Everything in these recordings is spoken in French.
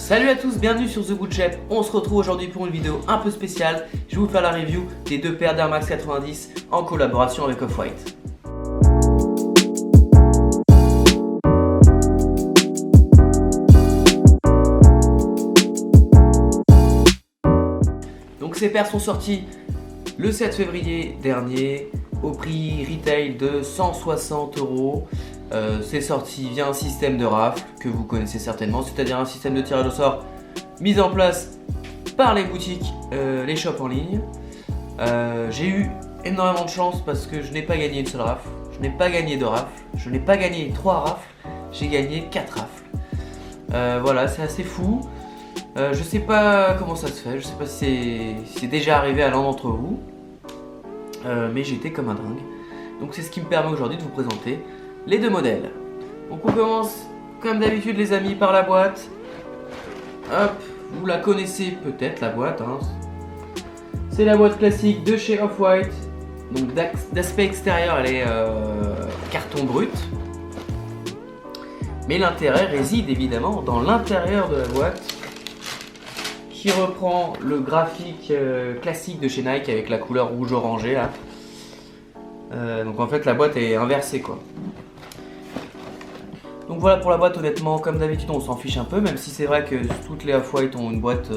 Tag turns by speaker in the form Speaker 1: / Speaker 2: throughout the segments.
Speaker 1: Salut à tous, bienvenue sur The Good Chef. On se retrouve aujourd'hui pour une vidéo un peu spéciale. Je vais vous faire la review des deux paires d'Air Max 90 en collaboration avec Off-White. Donc ces paires sont sorties le 7 février dernier au prix retail de 160 €. C'est sorti via un système de rafle que vous connaissez certainement, c'est-à-dire un système de tirage au sort mis en place par les boutiques, les shops en ligne. J'ai eu énormément de chance parce que je n'ai pas gagné une seule rafle, je n'ai pas gagné 2 rafles, je n'ai pas gagné 3 rafles, j'ai gagné 4 rafles. Voilà, c'est assez fou. Je sais pas comment ça se fait, je sais pas si c'est déjà arrivé à l'un d'entre vous, mais j'étais comme un dingue. Donc c'est ce qui me permet aujourd'hui de vous présenter les deux modèles. Donc on commence comme d'habitude les amis par la boîte. Hop, vous la connaissez peut-être la boîte, hein. C'est la boîte classique de chez Off-White. Donc d'aspect extérieur elle est carton brut. Mais l'intérêt réside évidemment dans l'intérieur de la boîte, qui reprend le graphique classique de chez Nike avec la couleur rouge orangé là. Donc en fait la boîte est inversée quoi. Donc voilà pour la boîte, honnêtement comme d'habitude on s'en fiche un peu, même si c'est vrai que toutes les Off-White ont une boîte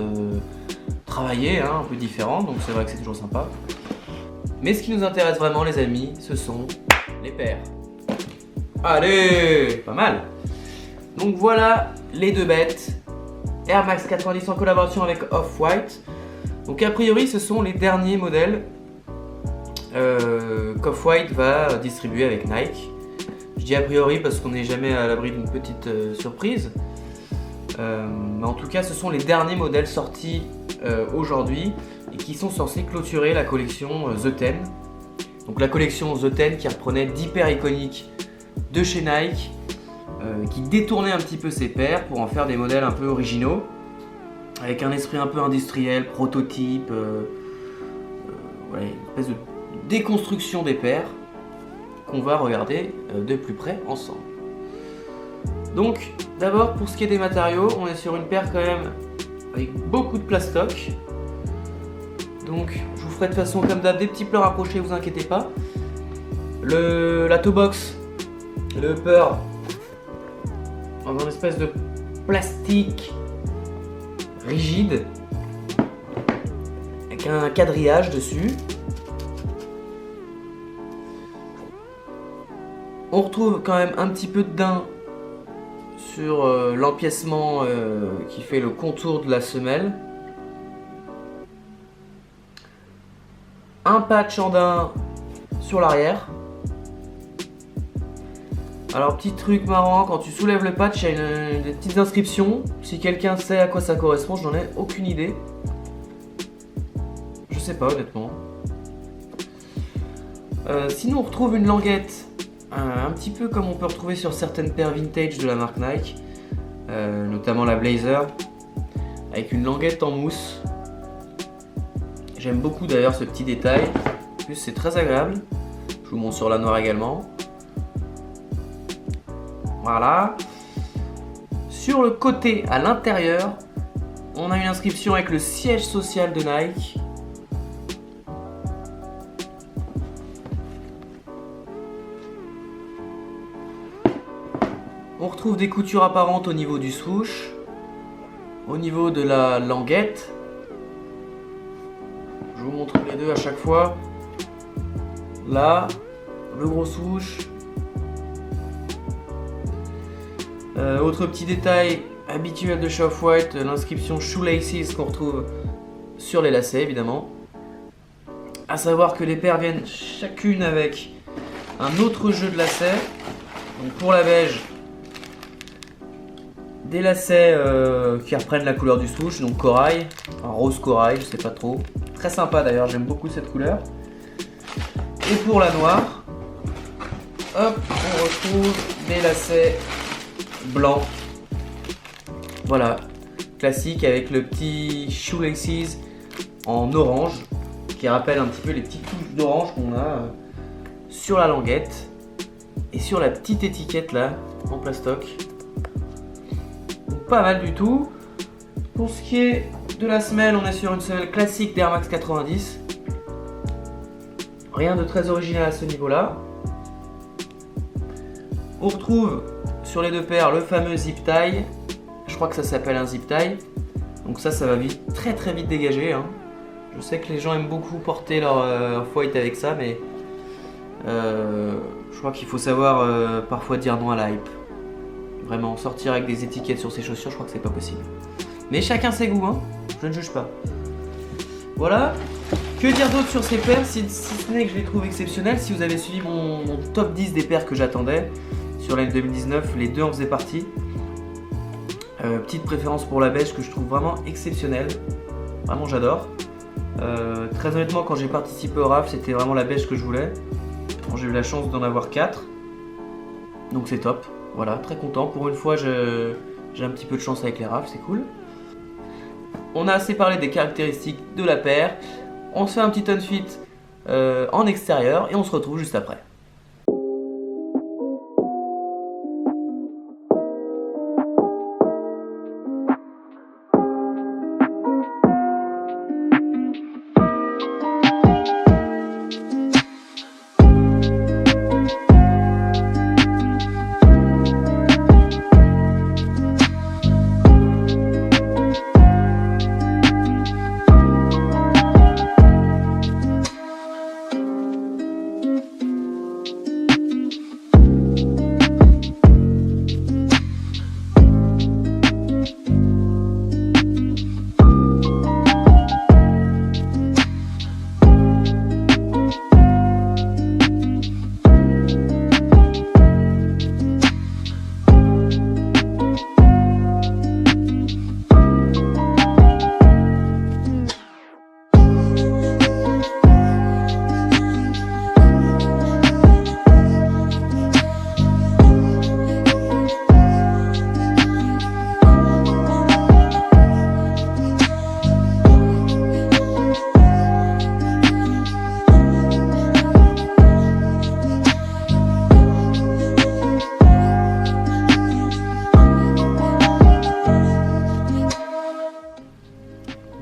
Speaker 1: travaillée, hein, un peu différente, donc c'est vrai que c'est toujours sympa. Mais ce qui nous intéresse vraiment les amis, ce sont les paires. Allez, pas mal. Donc voilà les deux bêtes. Air Max 90 en collaboration avec Off-White. Donc a priori ce sont les derniers modèles qu'Off-White va distribuer avec Nike. Je dis a priori parce qu'on n'est jamais à l'abri d'une petite surprise. Mais en tout cas ce sont les derniers modèles sortis aujourd'hui et qui sont censés clôturer la collection The Ten. Donc la collection The Ten qui reprenait 10 paires iconiques de chez Nike, qui détournait un petit peu ses paires pour en faire des modèles un peu originaux, avec un esprit un peu industriel, prototype, ouais, une espèce de déconstruction des paires qu'on va regarder de plus près ensemble. Donc d'abord pour ce qui est des matériaux, on est sur une paire quand même avec beaucoup de plastoc. Donc je vous ferai de façon comme d'hab des petits plans rapprochés, vous inquiétez pas. La toe box, le upper dans une espèce de plastique rigide avec un quadrillage dessus. On retrouve quand même un petit peu de daim sur l'empiècement qui fait le contour de la semelle. Un patch en daim sur l'arrière. Alors petit truc marrant, quand tu soulèves le patch, il y a des petites inscriptions. Si quelqu'un sait à quoi ça correspond, je n'en ai aucune idée. Je sais pas honnêtement. Sinon on retrouve une languette, un petit peu comme on peut retrouver sur certaines paires vintage de la marque Nike, notamment la Blazer, avec une languette en mousse. J'aime beaucoup d'ailleurs ce petit détail, en plus c'est très agréable. Je vous montre sur la noire également. Voilà. Sur le côté, à l'intérieur, on a une inscription avec le siège social de Nike. On retrouve des coutures apparentes au niveau du swoosh, au niveau de la languette. Je vous montre les deux à chaque fois. Là, le gros swoosh. Autre petit détail habituel de chez Off-White, l'inscription Shoelaces qu'on retrouve sur les lacets évidemment. A savoir que les paires viennent chacune avec un autre jeu de lacets. Donc pour la beige, des lacets qui reprennent la couleur du swoosh, donc corail, un rose corail, je sais pas trop. Très sympa d'ailleurs, j'aime beaucoup cette couleur. Et pour la noire, hop, on retrouve des lacets blanc, voilà, classique avec le petit shoelaces en orange qui rappelle un petit peu les petites touches d'orange qu'on a sur la languette et sur la petite étiquette là en plastoc. Donc, pas mal du tout. Pour ce qui est de la semelle, on est sur une semelle classique d'Air Max 90. Rien de très original à ce niveau-là. On retrouve sur les deux paires le fameux zip tie. Je crois que ça s'appelle un zip tie. Donc ça va vite, très vite dégager. Hein. Je sais que les gens aiment beaucoup porter leur foil avec ça, mais je crois qu'il faut savoir parfois dire non à la hype. Vraiment, sortir avec des étiquettes sur ses chaussures, je crois que c'est pas possible. Mais chacun ses goûts, hein. Je ne juge pas. Voilà. Que dire d'autre sur ces paires, si ce n'est que je les trouve exceptionnelles. Si vous avez suivi mon top 10 des paires que j'attendais sur l'année 2019, les deux en faisaient partie. Petite préférence pour la beige que je trouve vraiment exceptionnelle. Vraiment, j'adore. Très honnêtement, quand j'ai participé au RAF, c'était vraiment la beige que je voulais. Bon, j'ai eu la chance d'en avoir 4. Donc c'est top. Voilà, très content. Pour une fois, j'ai un petit peu de chance avec les RAF, c'est cool. On a assez parlé des caractéristiques de la paire. On se fait un petit on-fit en extérieur et on se retrouve juste après.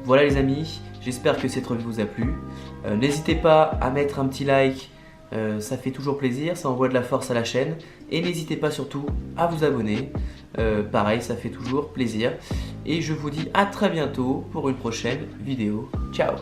Speaker 1: Voilà les amis, j'espère que cette revue vous a plu. N'hésitez pas à mettre un petit like, ça fait toujours plaisir, ça envoie de la force à la chaîne. Et n'hésitez pas surtout à vous abonner, pareil ça fait toujours plaisir. Et je vous dis à très bientôt pour une prochaine vidéo. Ciao!